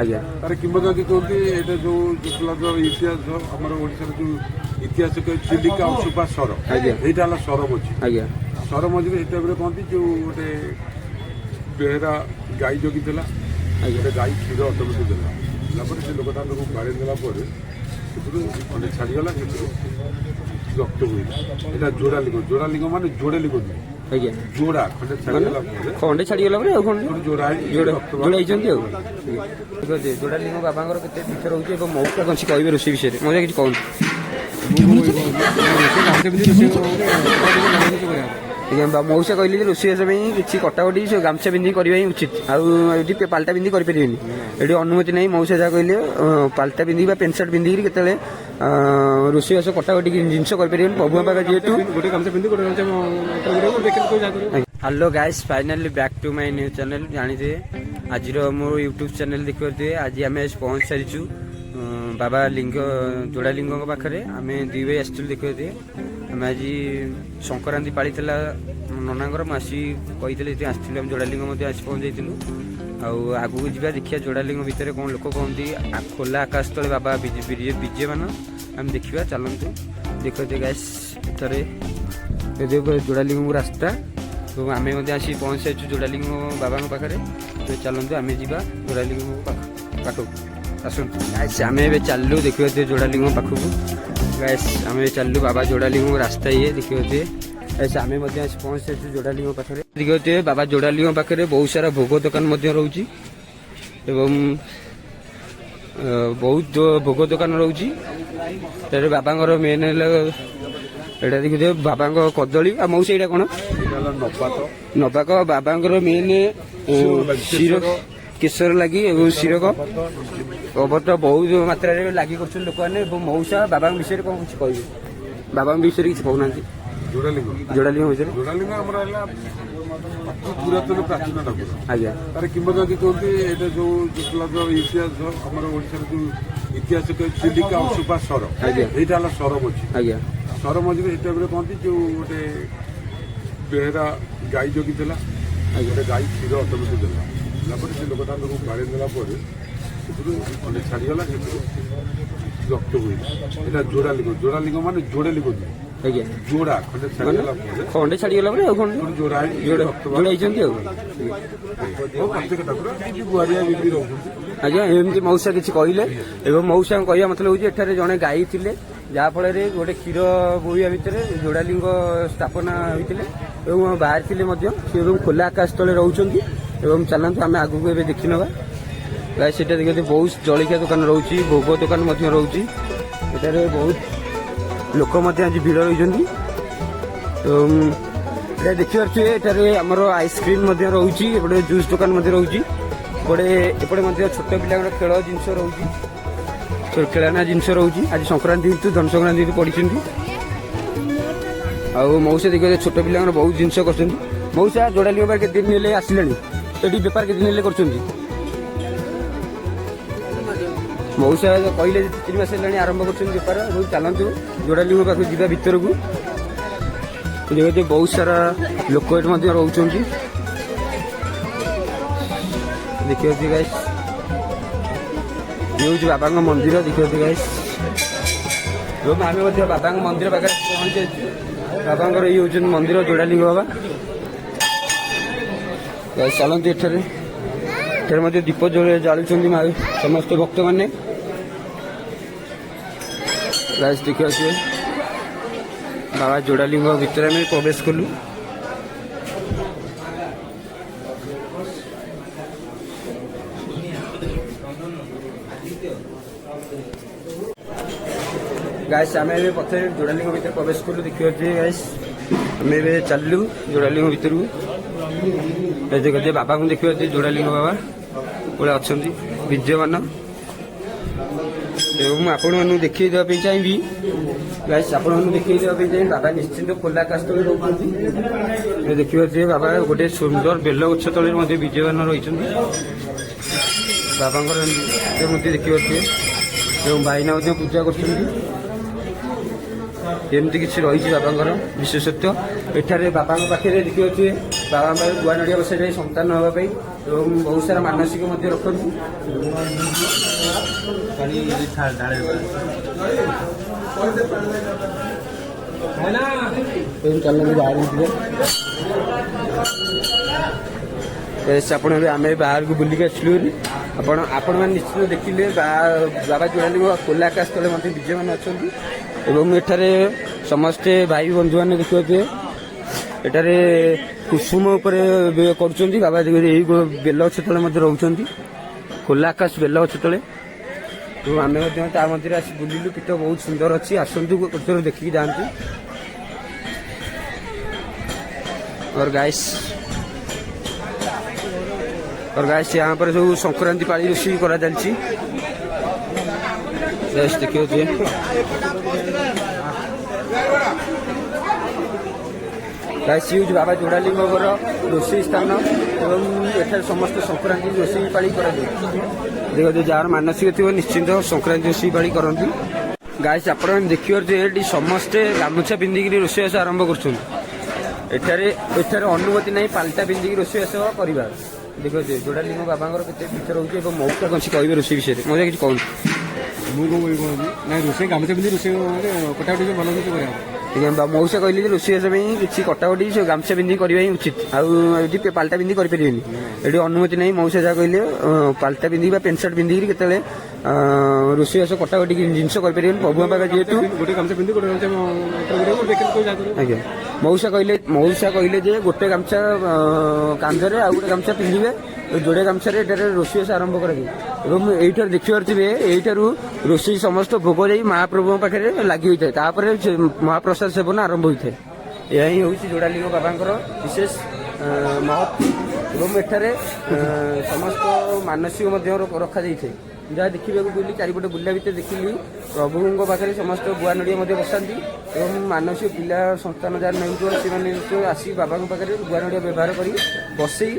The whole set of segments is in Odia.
ଆଜ୍ଞା ତାର କିମ୍ବଦନ୍ତୀ କୁହନ୍ତି ଏଇଟା ଯୋଉ ଇତିହାସ ଆମର ଓଡ଼ିଶାର ଯୋଉ ଇତିହାସ ଚିଲିକା ଅଂଶୁପା ସର ଆଜ୍ଞା ଏଇଟା ହେଲା ସର ମଝି ଆଜ୍ଞା ସର ମଝିରେ ସେଇ ଟାଇମ୍ରେ କହନ୍ତି ଯୋଉ ଗୋଟେ ବେହେରା ଗାଈ ଜଗିଥିଲା ଗୋଟେ ଗାଈ କ୍ଷୀର ଅଟୋମେଟିକ୍ ଦେଲା ତାପରେ ସେ ଲୋକଟା ତାକୁ ବାଡ଼େଇ ଦେଲା ପରେ ସେଥିରୁ ଖଣ୍ଡେ ଛାଡ଼ିଗଲା ସେଥିରୁ ରକ୍ତ ବୋହିଲା ଏଇଟା ଯୋଡ଼ାଲିଙ୍ଗ ମାନେ ଯୋଡ଼େ ଲିଙ୍ଗ ନୁହେଁ ଆଜ୍ଞା ଯୋଡ଼ା ଖଣ୍ଡେ ଛାଡ଼ିଗଲା ପରେ ଖଣ୍ଡେ ଛାଡ଼ିଗଲା ପରେ ଆଉ ଖଣ୍ଡେ ଯୋଡ଼ା ହେଇକି ରକ୍ତ ଯୋଡ଼ା ହେଇଛନ୍ତି ଆଉ ଠିକ୍ ଅଛି। ଯୋଡ଼ାଲିଙ୍ଗ ବାବାଙ୍କର କେତେ ପୀଠ ରହୁଛି ଏବଂ ମଉକା କିଛି କହିବେ ରୋଷେଇ ବିଷୟରେ ମଜା କିଛି କହନ୍ତୁ। ଆଜ୍ଞା ମଉସା କହିଲେ ଯେ ରୋଷେଇବାସ ପାଇଁ କିଛି କଟାକଟି ସେ ଗାମୁଛା ପିନ୍ଧିକି କରିବା ହିଁ ଉଚିତ ଆଉ ଏଠି ପାଲଟା ପିନ୍ଧିକି କରିପାରିବେନି ଏଠି ଅନୁମତି ନାହିଁ। ମଉସା ଯାହା କହିଲେ ପାଲଟା ପିନ୍ଧିକି ବା ପ୍ୟାଣ୍ଟ ସାର୍ଟ ପିନ୍ଧିକି କେତେବେଳେ ରୋଷେଇବାସ କଟାକଟି ଜିନିଷ କରିପାରିବେନି ପ୍ରଭୁଙ୍କ ପାଖରେ ଯେହେତୁ hello guys finally back to my new channel ଜାଣିଥିବେ ଆଜିର ମୋ ୟୁଟ୍ୟୁବ୍ ଚ୍ୟାନେଲ୍ ଦେଖିପାରୁଥିବେ ଆଜି ଆମେ ପହଞ୍ଚି ସାରିଛୁ ବାବା ଲିଙ୍ଗ ଯୋଡ଼ାଲିଙ୍ଗଙ୍କ ପାଖରେ ଆମେ ଦୁଇ ଭାଇ ଆସିଥିଲୁ ଦେଖିପାରୁଥିବେ ଆମେ ଆଜି ସଂକ୍ରାନ୍ତି ପାଳିଥିଲା ନନାଙ୍କର ମୁଁ ଆସି କହିଥିଲି ଏଠି ଆସିଥିଲୁ ଆମେ ଯୋଡ଼ାଲିଙ୍ଗ ମଧ୍ୟ ଆସି ପହଞ୍ଚାଇଥିଲୁ ଆଉ ଆଗକୁ ଯିବା ଦେଖିବା ଯୋଡ଼ାଲିଙ୍ଗ ଭିତରେ କ'ଣ ଲୋକ କହନ୍ତି ଖୋଲା ଆକାଶ ତଳେ ବାବା ବିଜୟମାନ ଆମେ ଦେଖିବା ଚାଲନ୍ତୁ ଦେଖୁଥିବେ ଗାଇସ୍ ଏଠାରେ ଯୋଡ଼ାଲିଙ୍ଗକୁ ରାସ୍ତା ଏବଂ ଆମେ ମଧ୍ୟ ଆସି ପହଞ୍ଚି ସାରିଛୁ ଯୋଡ଼ାଲିଙ୍ଗ ବାବାଙ୍କ ପାଖରେ ଚାଲନ୍ତୁ ଆମେ ଯିବା ଯୋଡ଼ାଲିଙ୍ଗ ପାଖକୁ ଆସନ୍ତୁ ଗାଇସ୍ ଆମେ ଏବେ ଚାଲିଲୁ ଦେଖିପାରୁଥିବେ ଯୋଡ଼ାଲିଙ୍ଗ ପାଖକୁ ଗାଇସ୍ ଆମେ ଚାଲିଲୁ ବାବା ଯୋଡ଼ାଲିଙ୍ଗ ରାସ୍ତା ଇଏ ଦେଖିପାରୁଥିବେ ଗାଇସ୍ ଆମେ ମଧ୍ୟ ଆସି ପହଞ୍ଚି ସାରିଛୁ ଯୋଡ଼ାଲିଙ୍ଗ ପାଖରେ ଦେଖିପାରୁଥିବେ ବାବା ଯୋଡ଼ାଲିଙ୍ଗ ପାଖରେ ବହୁତ ସାରା ଭୋଗ ଦୋକାନ ମଧ୍ୟ ରହୁଛି ଏବଂ ବହୁତ ଭୋଗ ଦୋକାନ ରହୁଛି ତାପରେ ବାବାଙ୍କର ମେନ୍ ହେଲା ଏଇଟା ଦେଖିଥିବେ ବାବାଙ୍କ କଦଳୀ ଆଉ ମଉସା ଏଇଟା କ'ଣ ନବାକ ବାବାଙ୍କର ମେନ୍ କ୍ଷୀର କେଶର ଲାଗି ଏବଂ ଶିରକ ଅବତ ବହୁତ ମାତ୍ରାରେ ଲାଗି କରୁଛନ୍ତି ଲୋକମାନେ ଏବଂ ମଉସା ବାବାଙ୍କ ବିଷୟରେ କ'ଣ କିଛି କହିବେ ବାବାଙ୍କ ବିଷୟରେ କିଛି କହୁନାହାନ୍ତି। ଯୋଡ଼ାଲିଙ୍ଗ ବିଷୟରେ ଯୋଡ଼ାଲିଙ୍ଗ ଆମର ହେଲା ପୁରାତନ ପ୍ରାଚୀନ ଠାକୁର ଆଜ୍ଞା ତାର କିମ୍ବଦନ୍ତୀ କୁହନ୍ତି ଏଇଟା ଯୋଉ ଇତିହାସ ଆମର ଓଡ଼ିଶାର ଯୋଉ ଇତିହାସ ଚିଲିକା ଅଂଶୁପା ସର ଆଜ୍ଞା ଏଇଟା ହେଲା ସର ମଝି ଆଜ୍ଞା ସର ମଝିରେ ସେଇ ଟାଇମ୍ରେ କହନ୍ତି ଯୋଉ ଗୋଟେ ବେହେରା ଗାଈ ଜଗିଥିଲା ଗୋଟେ ଗାଈ କ୍ଷୀର ଅଟୋମେଟିକ୍ ଦେଲା ତାପରେ ସେ ଲୋକଟା ତାକୁ ବାଡ଼େଇ ଦେଲା ପରେ ସେଥିରୁ ଖଣ୍ଡେ ଛାଡ଼ିଗଲା ସେଥିରୁ ରକ୍ତ ବୋହିଲା ଏଇଟା ଯୋଡ଼ାଲିଙ୍ଗ ମାନେ ଯୋଡ଼େ ଲିଙ୍ଗ ନୁହେଁ ଆଜ୍ଞା ଯୋଡ଼ା ଖଣ୍ଡେ ଛାଡ଼ିଗଲା ପରେ ଖଣ୍ଡେ ଛାଡ଼ିଗଲା ପରେ ଆଉ ଖଣ୍ଡେ ଯୋଡ଼ା ହେଇକି ରକ୍ତ ଯୋଡ଼ା ହେଇଛନ୍ତି ଆଉ ପ୍ରତ୍ୟେକ ଠାକୁର ଗୁଆରିଆ ବିକ୍ରି ରହୁଛନ୍ତି ଆଜ୍ଞା ଏମିତି ମଉସା କିଛି କହିଲେ ଏବଂ ମଉସାଙ୍କ କହିବା ମତଲବ ହେଉଛି ଏଠାରେ ଜଣେ ଗାଈ ଥିଲେ ଯାହାଫଳରେ ଗୋଟେ କ୍ଷୀର ବୋହିବା ଭିତରେ ଯୋଡ଼ାଲିଙ୍ଗ ସ୍ଥାପନା ହୋଇଥିଲେ ଏବଂ ବାହାରିଥିଲେ ମଧ୍ୟ ସେ ଏବଂ ଖୋଲା ଆକାଶ ତଳେ ରହୁଛନ୍ତି ଏବଂ ଚାଲନ୍ତୁ ଆମେ ଆଗକୁ ଏବେ ଦେଖିନେବା ଗାଈ ସେଟା ଦେଖିବେ ବହୁତ ଜଳଖିଆ ଦୋକାନ ରହୁଛି ଭୋଗ ଦୋକାନ ମଧ୍ୟ ରହୁଛି ଏଠାରେ ବହୁତ ଲୋକ ମଧ୍ୟ ଆଜି ଭିଡ଼ ରହିଛନ୍ତି ଏବଂ ଏଟା ଦେଖିପାରୁଥିବେ ଏଠାରେ ଆମର ଆଇସ୍କ୍ରିମ୍ ମଧ୍ୟ ରହୁଛି ଏପଟେ ଜୁସ୍ ଦୋକାନ ମଧ୍ୟ ରହୁଛି ଏପଟେ ମଧ୍ୟ ଛୋଟ ପିଲାଙ୍କର ଖେଳ ଜିନିଷ ରହୁଛି ଖେଳନା ଜିନିଷ ରହୁଛି ଆଜି ସଂକ୍ରାନ୍ତି ହେତୁ ଧନ ସଂକ୍ରାନ୍ତି ହେତୁ ପଡ଼ିଛନ୍ତି ଆଉ ମଉସା ଦେଖିବେ ଛୋଟ ପିଲାଙ୍କର ବହୁତ ଜିନିଷ କରୁଛନ୍ତି ମଉସା ଯୋଡ଼ାଲିଙ୍ଗ ପାଖରେ କେତେ ଦିନ ହେଲେ ଆସିଲେଣି ଏଠି ବେପାର କେତେ ଦିନ ହେଲେ କରୁଛନ୍ତି ମଉସା କହିଲେ 3 ମାସ ହେଲାଣି ଆରମ୍ଭ କରୁଛନ୍ତି ବେପାର ଏବଂ ଚାଲନ୍ତୁ ଯୋଡ଼ାଲିଙ୍ଗ ପାଖକୁ ଯିବା ଭିତରକୁ ଦେଖିବେ ବହୁତ ସାରା ଲୋକ ଏଠି ମଧ୍ୟ ରହୁଛନ୍ତି ଦେଖିବାକୁ ଗାଇସ୍ ଇଏ ହେଉଛି ବାବାଙ୍କ ମନ୍ଦିର ଦେଖିବାକୁ ଗାଇସ୍ ଏବଂ ଆମେ ମଧ୍ୟ ବାବାଙ୍କ ମନ୍ଦିର ପାଖରେ ପହଞ୍ଚିଯାଇଛୁ ବାବାଙ୍କର ଇଏ ହେଉଛନ୍ତି ମନ୍ଦିର ଯୋଡ଼ାଲିଙ୍ଗ ବାବା ଚାଲନ୍ତୁ ଏଠାରେ ମଧ୍ୟ ଦୀପ ଜାଳୁଛନ୍ତି ସମସ୍ତ ଭକ୍ତମାନେ ଗାଇସ୍ ଦେଖିବାକୁ ବାବା ଯୋଡ଼ାଲିଙ୍ଗ ଭିତରେ ଆମେ ପ୍ରବେଶ କଲୁ गाइस आम ए पथर जोड़ालिंग भर प्रवेश कलु देखिए गाइस आम ए चलू जोड़ालिंग भर देखिए बाबा को देखिए जोड़ालिंग बाबा पूरा अच्छा विद्यमान एवं आपण मैं देखी देवाई चाहिए गाइस आपण देखी देवाई चाहिए बाबा निश्चिंत खोला आकाश तले रोकते देखिए बाबा गोटे सुंदर बेल गछ तले विजयमान रही बाबा देखिए भाईना पूजा कर एमती किसी रही बाबा विशेषत्व एठारे बाबा पाखे देखिए बाबा गुआ नड़िया बसाई संतान हाँपाई ଏବଂ ବହୁତ ସାରା ମାନସିକ ମଧ୍ୟ ରଖନ୍ତି। ଆପଣ ଏବେ ଆମେ ବାହାରକୁ ବୁଲିକି ଆସିଲୁ। ଆପଣମାନେ ନିଶ୍ଚିତ ଦେଖିଲେ ବାବା ଯୋଡ଼ାଲିଙ୍କ ଖୋଲା ଆକାଶ ତଳେ ମଧ୍ୟ ବିଜୟମାନ ଅଛନ୍ତି ଏବଂ ଏଠାରେ ସମସ୍ତେ ଭାଇ ବନ୍ଧୁମାନେ ଦେଖିପାରୁଥିବେ ଏଠାରେ କୁସୁମ ଉପରେ କରୁଛନ୍ତି ବାବା। ଏଇ ବେଲ ଗଛ ତଳେ ମଧ୍ୟ ରହୁଛନ୍ତି, ଖୋଲା ଆକାଶ ବେଲ ଗଛ ତଳେ। ଏବଂ ଆମେ ମଧ୍ୟ ତା ମଧ୍ୟରେ ଆସି ବୁଲିଲୁ। ପୀଠ ବହୁତ ସୁନ୍ଦର ଅଛି, ଆସନ୍ତୁ ଗୋଟେ ଦେଖିକି ଯାଆନ୍ତୁ। और गाइस यहाँ पर सब संक्रांति पाली रोषेई करा जायछि। देखियो जे गाइस यूज बाबा जोड़ालिंग रोषेई स्थान एवं एठार समस्त संक्रांति रोषेई पाली करा जाय। देखो जे जार मानसिक थी निश्चिंत संक्रांति रोषेई पाली करती। गाइस आप देखिए जे समस्ते गामुछा पिंधिक रोषेईबास आरंभ कर अनुमति नहीं पाल्टा पिंधिक रोषेईबास करवा। देखो जोड़ालिंग बाबा के पीठ रोचे मौका कौन कह रोषेई विषय में मजा कि कौन रोषेई गामुछा पिंधि रोषेई कटाकटी भल मौसा कहले रोषेईबास किसी कटाकटी से गामछा पिंधि करवा उचित। आउट पाल्टा पिंधि करें ये अनुमति नहीं। मौसा जहाँ कहले पाल्टा पिंधि पेंट सार्ट पिंधि के रोषेईबास कटाकटी जिनस कर प्रभु पाखे जेहेतु गोटे गामछा पिंधि आज्ञा मौसा कहले जे गोटे गामछा कांधरे आउ गोटे गामछा पिंधे जोड़े गामछा रोषेईबास आरंभ कर देखिए यहीठार रोषेई समस्त भोग जाई महाप्रभु पाखे लगी होता है। महाप्रसाद सेवन आरंभ होता है। यह ही हूँ जोड़ालिंग बाबा विशेष महत्व एवं एठारे समस्त मानसिक रखा जाए। जहाँ देखा बुली चारिपटे बुला भितर देखिली प्रभुओं पाखे समस्त गुआ नड़िया बसाती एवं मानसिक पिला संतान जहाँ नहीं से आसी बाबा पाखे गुआ नड़िया व्यवहार कर बसई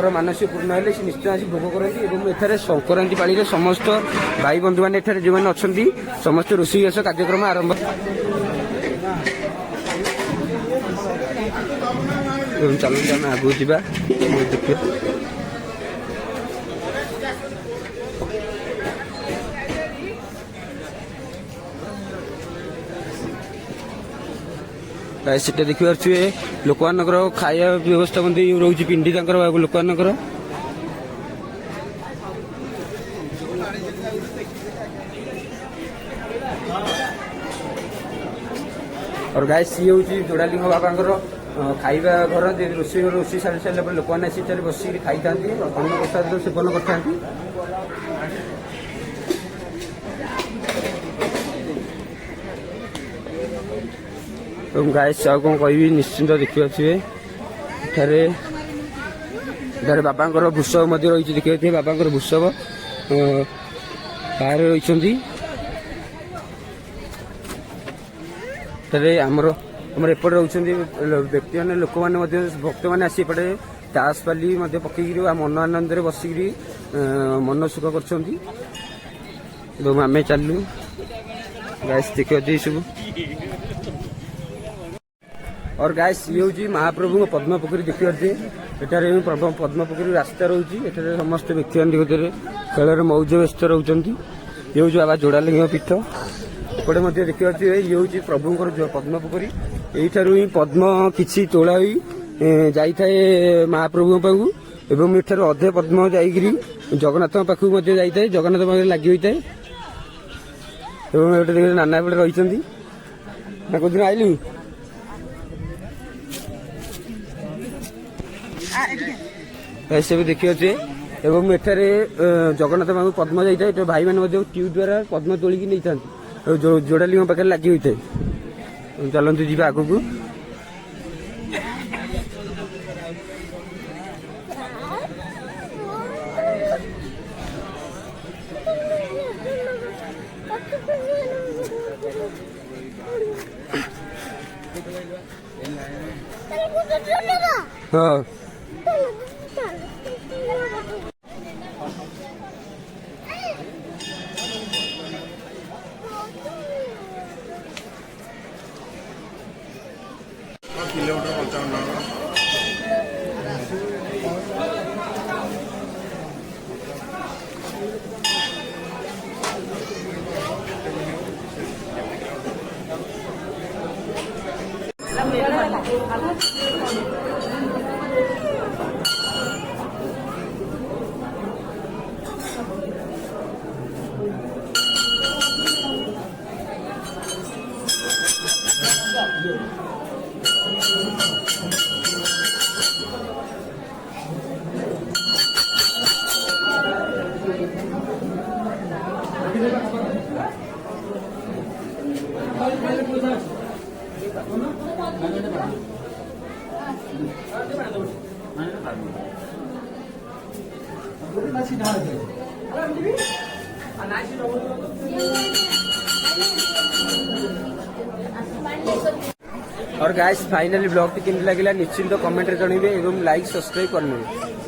मानसिक पूर्ण है से निश्चय आसी भोग करती। एठारे संक्रांति पाली समस्त भाई बंधु मैंने जो मैंने अच्छा समस्त रोषेईबास कार्यक्रम आरंभ चलते आम आगू जा देखिए। सीटा देखि पारे लोक मान खाया व्यवस्था रोचे पिंडी लोक मान और गाइस ये हूँ जोड़ालिंग बाबा खाଇବା घर रोषेई सारी सारे लोक मैंने सीटार बस खाई था अन्न प्रसाद सेवन करता। गाइस आउ कौन कह निश्चिंत देखिए एठारे बाबा भूषव रही देखिए बाबा भूषव बाहर रही आमर एपटे रोचे व्यक्ति मैंने लोक मैंने भक्त मैंने आसी एपटे ताश पाली पकईक मन आनंद बसिक मन सुख कर चलू। गाइस देखिए सब और गाइस ये हूँ महाप्रभु पद्म पोखरी देखिए एठारे पद्मपोखरी रास्ता रोचे एठारे समस्त व्यक्ति खेल मौज व्यस्त रोचे। ये हूँ बाबा जोड़ालिंग पीठ एपटे देखिए ये हूँ प्रभुंर पद्मपोखरी यहीठारू ही पद्म किसी तोला जाए महाप्रभु पाखु एवं एठार अधे पद्म जाकरी जगन्नाथ पाखु जाए जगन्नाथ पाखे लगी होता है। देखिए नाना एपटे रही कौन आइलु ऐसे भी देखिए एवं एठारे जगन्नाथ पाखु पद्म जाए भाई मैंने ट्यूब द्वारा पद्म तोलिकी नहीं था जोड़ालिंग पाखे लगी होता है। चलते जी आग को हाँ किलोमीटर 55 और गाइस फाइनली ब्लॉग टी केमती लगे निश्चिंत कमेंट रे जनइबे एवं लाइक सब्सक्राइब करने।